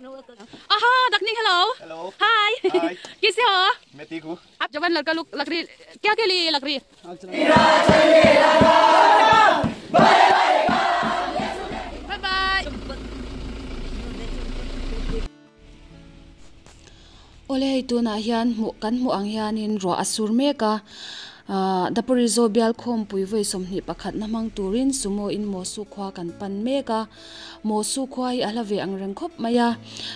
aha dakning hello hello hi कैसे हो मैं ठीक हूँ आप जवान लड़का लोग लकड़ी क्या के लिए लकड़ी bye bye ole hei tu na hian kan mu ang hian in ro asur meka Daporijo Bial khawmpui voi somni pakhat na mang turin sumo in Mosu khua kan pan meka Mosu khua hi ala ve ang reng khop maya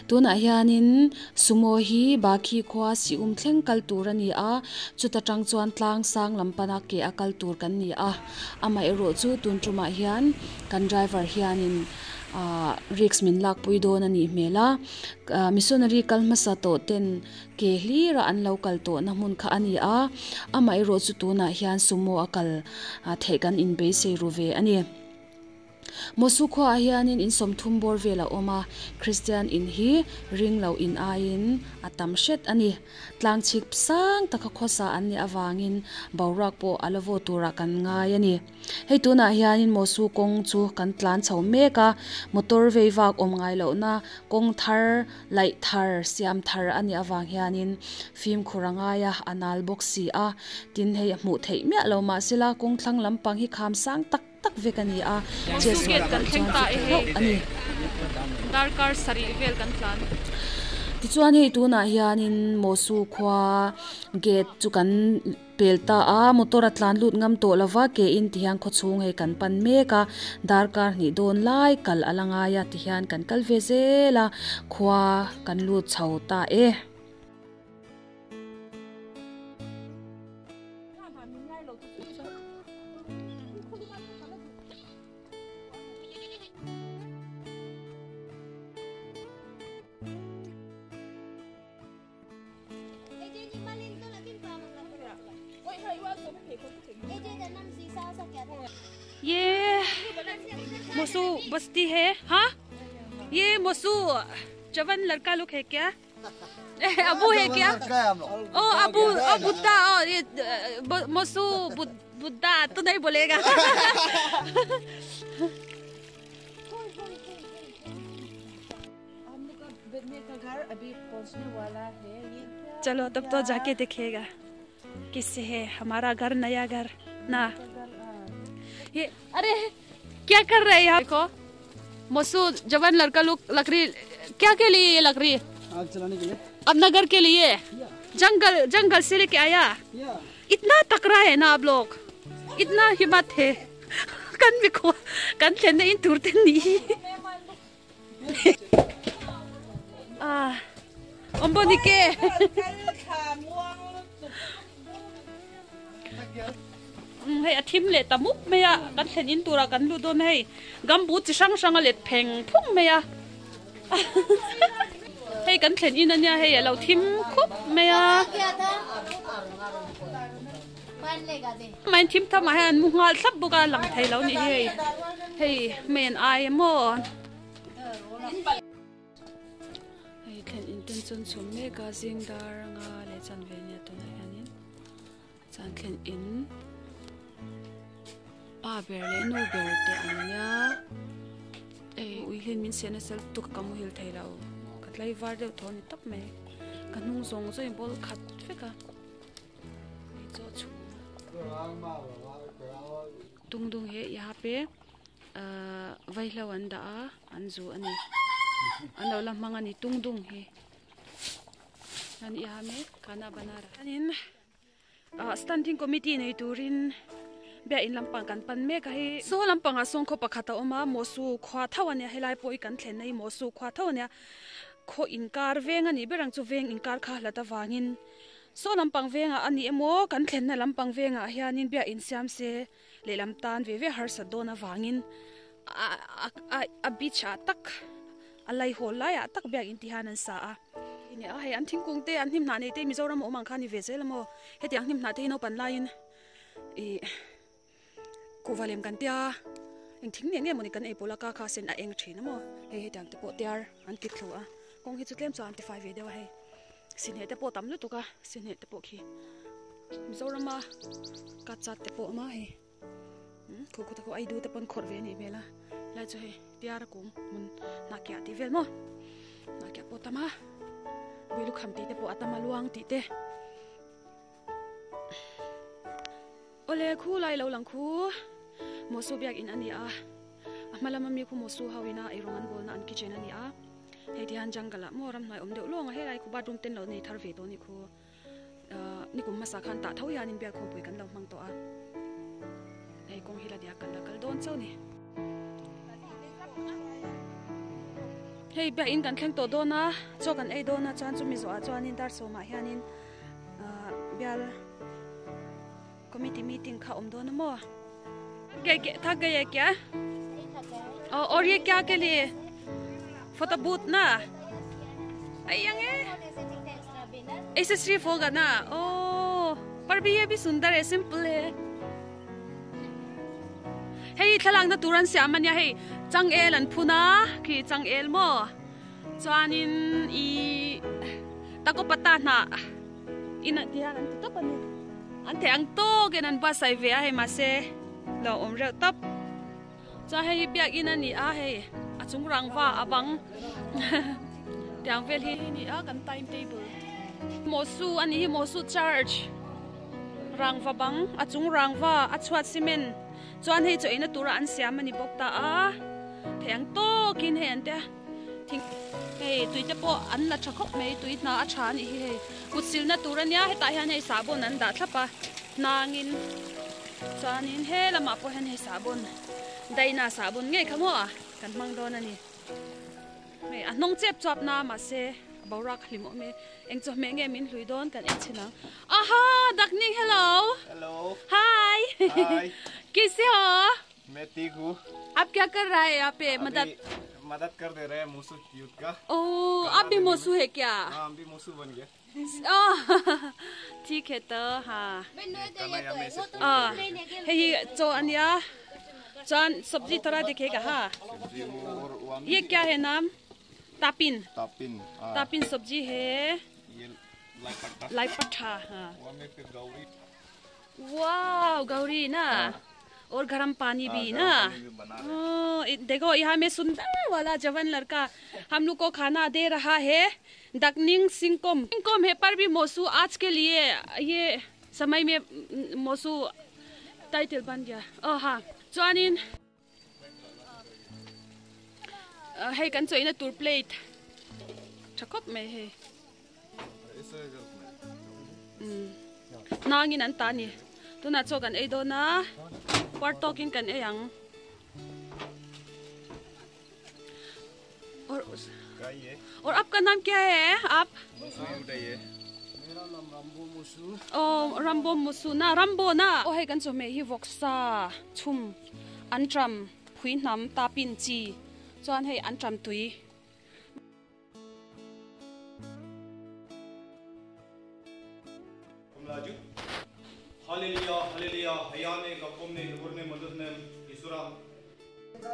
tuna hianin sumo hi Baki khua si thleng kal tur ani a chuta tang chuan tlang sang lampana ke akal tur kan ni a amai ro chu tun tuma hian kan driver hianin risk min lak pui don ani mela missionary kalmasa to ten ke hlira an local to na mun kha ani a amai ro chu tu na hian sumo akal theih kan in beisei ruve ani Mosu khua hianin in som thum bor vela oma Christian in hi ringlo in ain atam shet ani tlang chik sang taka khosa ani awangin bawrak po alovo tura kan ngai ani hei tuna hianin Mosu kong chu kan tlan chho meka motor veivak om ngai lo na kong thar lai thar siam thar ani awang hianin film khuranga ya anal boxi a tin hei hmuh theih mia lo ma sila kong thlang lampang hi kham sang tak vekani a jesuat kan thengta ani darkar sari vel kan tlan ti chuan hei tu na hianin Mosu khua gate chu kan pelta a motor atlan lut ngam to lawa ke in tiang kho chung hei kan pan meka darkar ni don lai kal alanga ya ti hian kan kal ve zela khua kan lut chhauta e ये मोसू बस्ती है हाँ ये मोसू जवान लड़का लोग है क्या अबू है क्या ओ अबू बुद्धा ये मोसू बुद्धा तो नहीं बोलेगा घर अभी पहुंचने वाला है चलो तब तो जाके देखेगा किससे है हमारा घर नया घर ना ये अरे क्या कर रहे हैं देखो मोसू जवान लड़का लोग लकड़ी क्या के लिए ये लकड़ी आग जलाने के लिए अपना घर के लिए जंगल से लेके आया इतना तकड़ा है ना आप लोग इतना हिम्मत है कन भी खो कन लेने इन टूटते नहीं ओम्बोनिके hey athim le tamuk meya kan thlen in tura kan lu don hei gambu chi sang sang le pheng phung meya hey kan thlen in ania hei lo thim khup meya main thim thama han mu ngal thap buka lang thei lo ni hei hei men ai mo hei thlen in ten chon chum me ka jing dar nga le chan ve nia to hanin chan thlen in berle no berte anya uihin min sena sel tuk kamu hil theilo katlai var de thoni tap me kanung zong zo bol khat feka ni cho chu tungdung he yaha pe vaihlawan da anju ani anlo la mangani tungdung he nan yaha me kana banara anin standing committee nei turin Bial lampang kan pan me ka hi so lampang a song kho pakhata oma Mosu khua thawanya helai poi kan thlen nei Mosu khua thawanya kho inkar venga ni berang chu veng inkar kha hlata wangin so lampang venga ani emo kan thlen na lampang venga hianin bia in siam se le lamtan ve har sa dona wangin a bicha tak alai holai a tak bia intihanan sa a ini a hai an thingkung te an him na nei te mizoram omang khani ve zelamo hetiang him na te no pan lain ko valem kan tia eng thing ne moni kan e pola ka kha sen a eng thina mo hei he tang te po tiar an ti thua kong hi chutlem chu anti 5 ve dewa hei sin he te po tam lu to ka sin he te po khi mizorama ka chat te po ma hei ko ko ai du te pon khor ve ni bela la chu hei tiar kum mun na kya ti vel mo na kya potama bilu khamti te po atama luang ti te ole khu lai lo lang khu mosu biak in ani a malama mi khu mosu hawina irongan bol na an kitchen ani a hei ti han jangala moram nai om de longa he lai khu badum ten lo nei thar ve to ni khu ni kum masa khan ta thau yanin biak khawmpui kan lo mang to a hei kong hila dia kan la kal don chau ni hei biak in kan thleng to do na cho kan ei do na chan chu mi zo a chuanin dar so ma hianin bial committee meeting kha om do na mo ke thak gaya kya और ये क्या के लिए photo booth ना अयंगे ऐसे सिर्फ होगा ना ओ पर भी ये भी सुंदर है सिंपल है हे थलांग ना तुरंत से अमन्या हे चंग एल अन फुना कि चंग एल मो चानिन ई ताको पता ना ina dia kan to pani ante ang to genan ba sai ve a he ma se lo om re tap cha hei biak in ani a hei achung rangwa abang tiang vel hi ni a kan timetable mosu ani hi mosu church rangwa bang achung rangwa achhuat cement chuan hei cho ina tura an siam ani bok ta a theng to kin he ante thing hei tuite po an la thakop mei tuit na a tha ni hi hei kutsil na turania he ta hian hei sabon an da thlapa nangin chuanin he lama po hen hei sabon daina sabun nge khamo a kan mang don ani me anong chep chop na ma se borak limo me eng cho me nge min hlui don kan echina aha dakning hello hi कैसे हो मैं ठीक हूँ आप क्या कर रहा है यहाँ पे मदद कर दे रहे हैं मोसू यूथ का ओह आप भी मोसू है क्या हाँ हम भी मोसू बन गए ठीक है तो हाँ ये जो अन्या जान सब्जी थोड़ा दिखेगा हाँ ये क्या है नाम तापिन तापिन सब्जी है लाई पट्टा हाँ वाह गौरी ना और गरम पानी भी ना देखो यहाँ में सुंदर वाला जवान लड़का हम लोग को खाना दे रहा है दकनिंग सिंकोम है पर भी मोसू आज के लिए ये समय में मोसू टाइटल बन गया हाँ Chuanin hei kan choi na tur plate thakop me he nangin an ta ni tuna chokan ei do na war talking kan e yang और आपका नाम क्या है आप मेरा नाम रंबो मोसू रंबो मोसू ना रंबो ना ओ है kan chome hi voksa thum antram phui nam tapin chi chuan hei antram tui kumlaju hallelujah hallelujah hayane gapomne nurne madhne ईश्वरा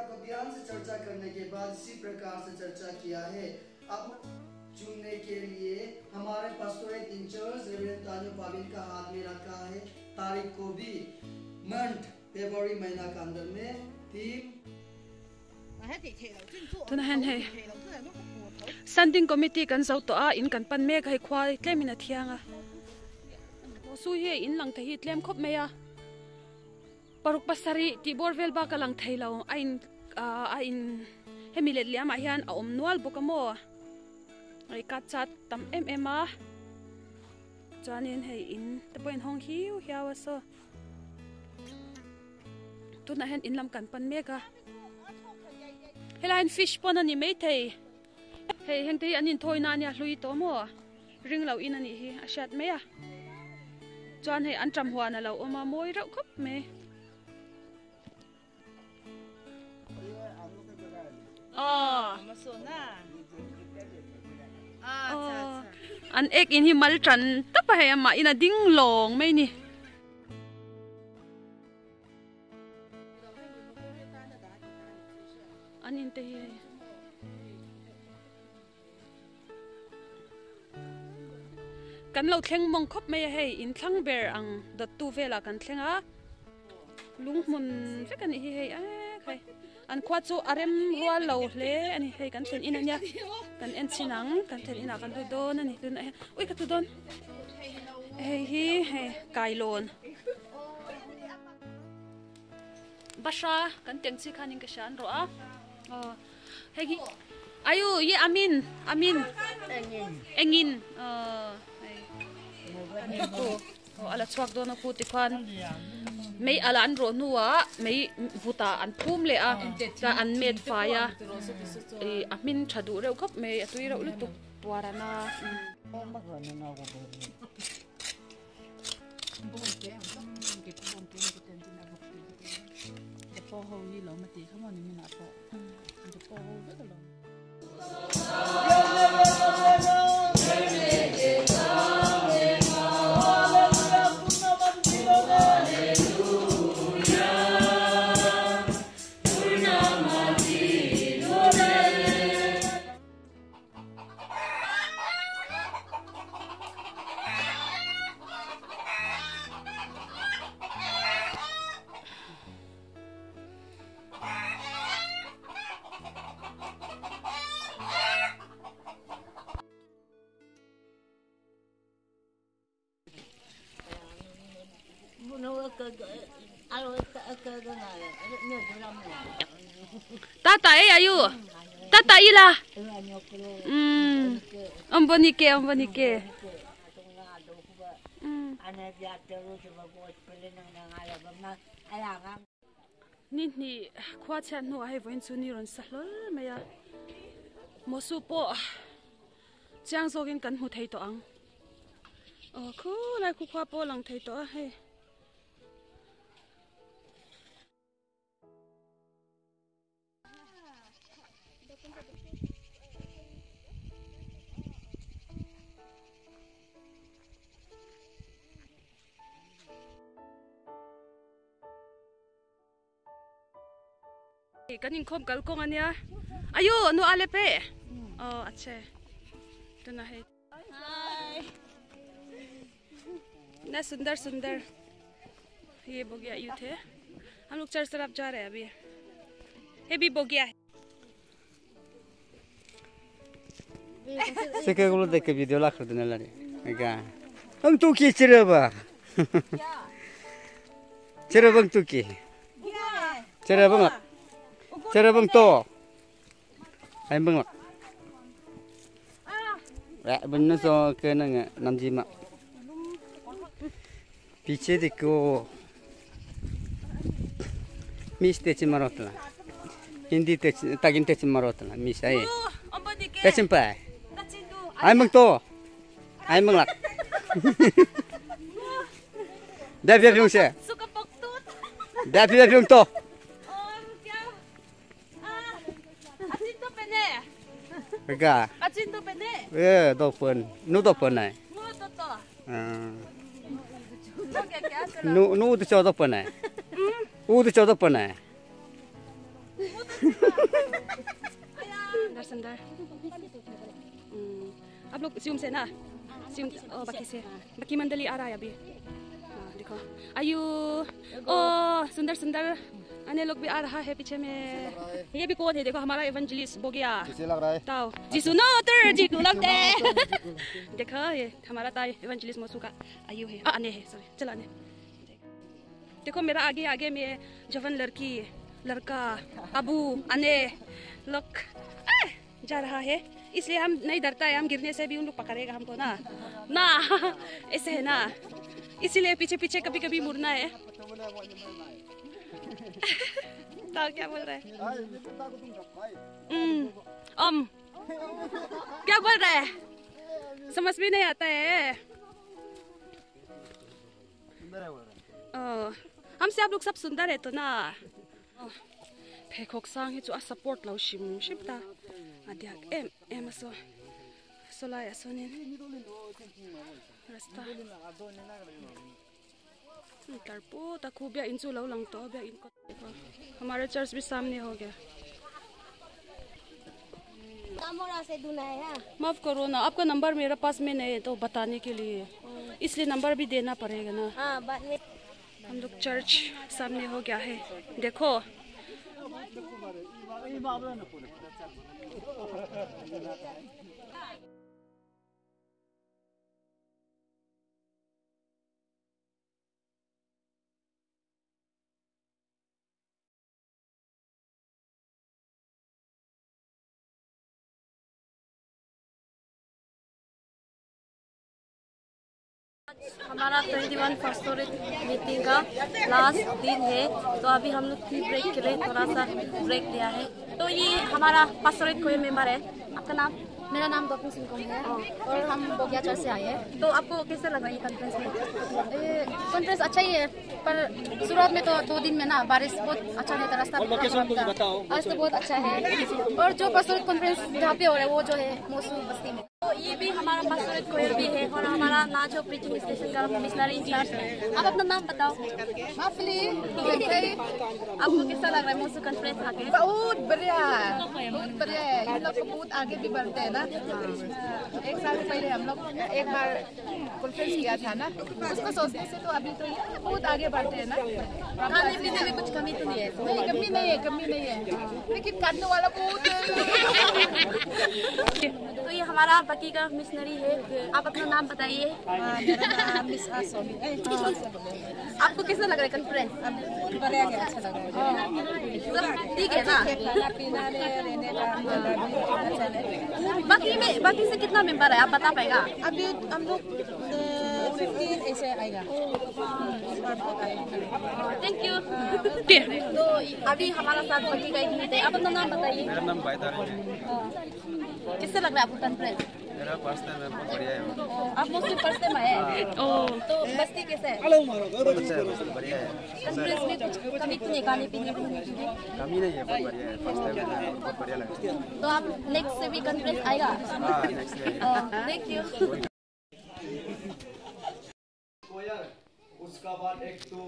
को ध्यान से चर्चा करने के बाद इसी प्रकार से चर्चा किया है अब चुनने के लिए हमारे पास्टोरेट इंचार्ज रेवरेंड तानियो पाबिल का हाथ में रखा है तारीख को भी मंथ फरवरी महीना के अंदर में थीम तो ना है संडिंग committee kan sau to a in kan pan me khai khwa tlemina thianga mosu he in lang theih tlem khop me ya paruk pasari ti borvel ba ka lang thei lo a in hemilet liam a hian a om nual bokamo ai ka chat tam em a chanin hei in te point hong hiu hiawa so tu na hen in lam kan pan me ka helain fish pon ani me thei hei heng thei anin thoi na nia hlui to mo ring lo in ani hi a shat me a chuan hei an tram huan a lo oma moi rau khop me an ek in hi mal tran tapa he ma ina ding long mai ni an in te hi kan lo thleng mong khop mai he in thlang ber ang dot tu vela kan thlenga lungmun fe kan hi he a khai an khua chu arem rual lo hle ani hei kan thlen in ania kan en chinang kan thlen ina kan du don ani tun ui ka tu don hei hi hei kailon basha kan teng chi khanin ka shan ro a hei hi ayu ye amin engin ala chuak do na pu ti khan mei ala an ro nuwa mei vuta an phum le a ka an met fa ya amin thadu reu khop mei atui reu lutuk tuarana Tata ayu tata ila ambonike ni khua chan no ai voin chu ni ron salol maya mosu po chang zogin kan hmu thei to ang khu lai khu khua po lang thei to he kanin khom kal kong ania ayo no ale pe ache tuna hai ना सुंदर सुंदर ये बोगिया youth है हम लोग church तरफ जा रहे हैं अभी ये भी बोगिया है सेके गुलो देख के वीडियो ला कर देने लगे क्या हम तू की चिरबा चिरबंग तू की चिरबंग तो आई बंग ला बन्नो सो के नंगे नमजी मा पीछे देखो मिस तेची मारोतला हिंदी तेची तागिन तेची मारोतला मिस आई तेचिम पाए आई मंग तो आई मंग लक दाबिया फिल्म से दाबिया फिल्म तो क्या दो पन नु दो पन है नु तो चौदह पन है वो तो चौदह पन है आप लोग सिम से ना सिम बाकी से बाकी मंडली आ रहा है अभी देखो आयु ओ सुंदर सुंदर अन्य लोग भी आ रहा है पीछे में ये भी कौन है देखो हमारा इवेंजलिस्ट बोगिया ताओ जिसु नो तर जिसु लगते देखो ये हमारा ताई इवेंजलिस्ट मोसू का आयु है आने है सॉरी चला आने देखो मेरा आगे आगे में जवान लड़की लड़का अबू अने लोग जा रहा है इसलिए हम नहीं डरता है हम गिरने से भी उन लोग पकड़ेगा हमको ना ना ऐसे है ना इसीलिए पीछे पीछे कभी कभी मुड़ना है ताऊ क्या बोल रहा है क्या बोल रहा है समझ भी नहीं आता है हमसे आप लोग सब सुंदर है तो ना फेकोक सांग है जो सपोर्ट लो शिम शिपता अध्याक एम सो सोलाया सोने रास्ता तरपो तकू बिया इंचू लो लंग तो बिया इनको हमारा चर्च भी सामने हो गया से माफ करो ना आपका नंबर मेरे पास में नहीं है तो बताने के लिए इसलिए नंबर भी देना पड़ेगा ना हम लोग चर्च सामने हो गया है देखो हमारा 21 पास्टोरेट मीटिंग का लास्ट दिन है, तो अभी हम लोग टी ब्रेक के लिए थोड़ा सा ब्रेक लिया है। तो ये हमारा पास्टोरेट कोई मेंबर है। आपका नाम? मेरा नाम दपरिjo है और हम बोगिया चर्च से आए हैं। तो आपको कैसे लग रहा है कॉन्फ्रेंस में? कॉन्फ्रेंस अच्छा ही है, पर शुरुआत में तो 2 दिन में ना बारिश बहुत अच्छा नहीं था, रास्ता आज तो बहुत अच्छा है। और जो पास्टोरेट कॉन्फ्रेंस जहाँ पे हो रहा है वो जो है मोसू बस्ती में। तो ये भी हमारा पास्टोरेट कोई भी है और हमारा नाचो प्रीचिंग स्टेशन का मिशनरी इंचार्ज है। आप अपना नाम बताओ। आपको कैसा लग रहा है मोसू कॉन्फ्रेंस आके? बहुत बढ़िया है, बहुत बढ़िया है। हम लोग बहुत आगे भी बढ़ते हैं ना। 1 साल पहले हम लोग एक बार कॉन्फ्रेंस किया था ना, उसको सोचने से तो अभी तो बहुत आगे बढ़ते हैं ना। खाने पीने में कुछ कमी तो नहीं है? नहीं, कमी नहीं है, लेकिन काटने वाला बहुत है। तो ये हमारा बकी का मिशनरी है। आप अपना नाम बताइए। मेरा नाम मिस आसोमी। आपको कैसा लग रहा है कॉन्फ्रेंस? बढ़िया गया, अच्छा लग रहा है। सब ठीक है ना? खाना पीना रहने का अच्छा है। बाकी से कितना मेंबर है, आप बता पाएगा? अभी हम लोग 15 ऐसे आएगा। Thank you. तो अभी हमारा साथ बकी का एक मीट है। आप अपना नाम बताइए। मेरा नाम बायदार है। किससे लग रहा है आपको कॉन्फ्रेंस? मेरा पर्सनल में बहुत बढ़िया है। आप मोस्टली फर्स्ट टाइम आए हैं? तो बस्ती कैसे है? बहुत अच्छा है, बढ़िया है। कॉन्फ्रेंस में कुछ कमी तो नहीं, खाने पीने में? कमी नहीं है, बहुत बढ़िया है। फर्स्ट टाइम बहुत बढ़िया लगा। तो आप नेक्स्ट से भी कॉन्फ्रेंस आएगा? हाँ, नेक्स्ट डे। Thank you. उसका बाद एक तो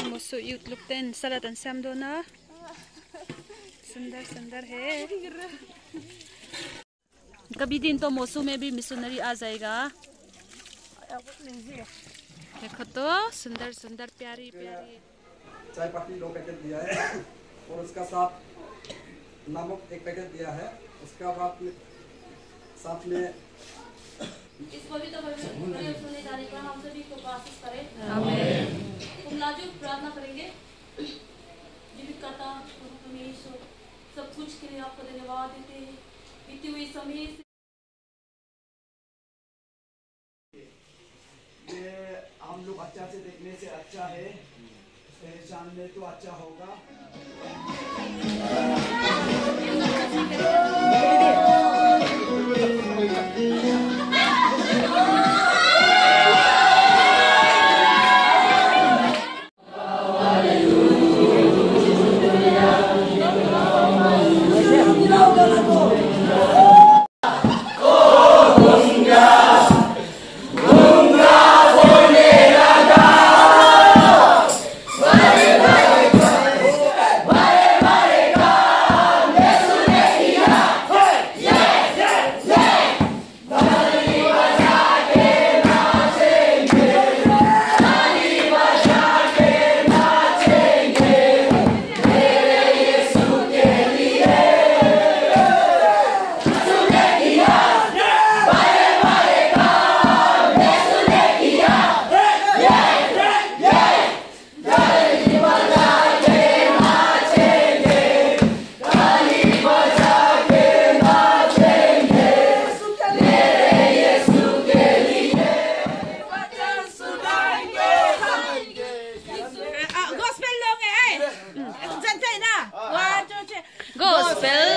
Mosu youth look ten salatan samdo na सुंदर है। कभी दिन तो मोसू में भी मिशनरी आ जाएगा। देखो तो सुंदर प्यारी चाय पत्ती 2 पैकेट दिया है और उसका साथ नमक 1 पैकेट दिया है। उसका बाद साथ में इसको भी तो सुनने जाने का हम सभी को आशीष करें। आमीन। तुम नाजुक प्रार्थना करेंगे। जीवित करता प्रभु परमेश्वर, सब कुछ के लिए आपको धन्यवाद देते हैं। बीते हुए समय से ये हम लोग अच्छा से देखने से अच्छा है, पहचान में तो अच्छा होगा। Gospel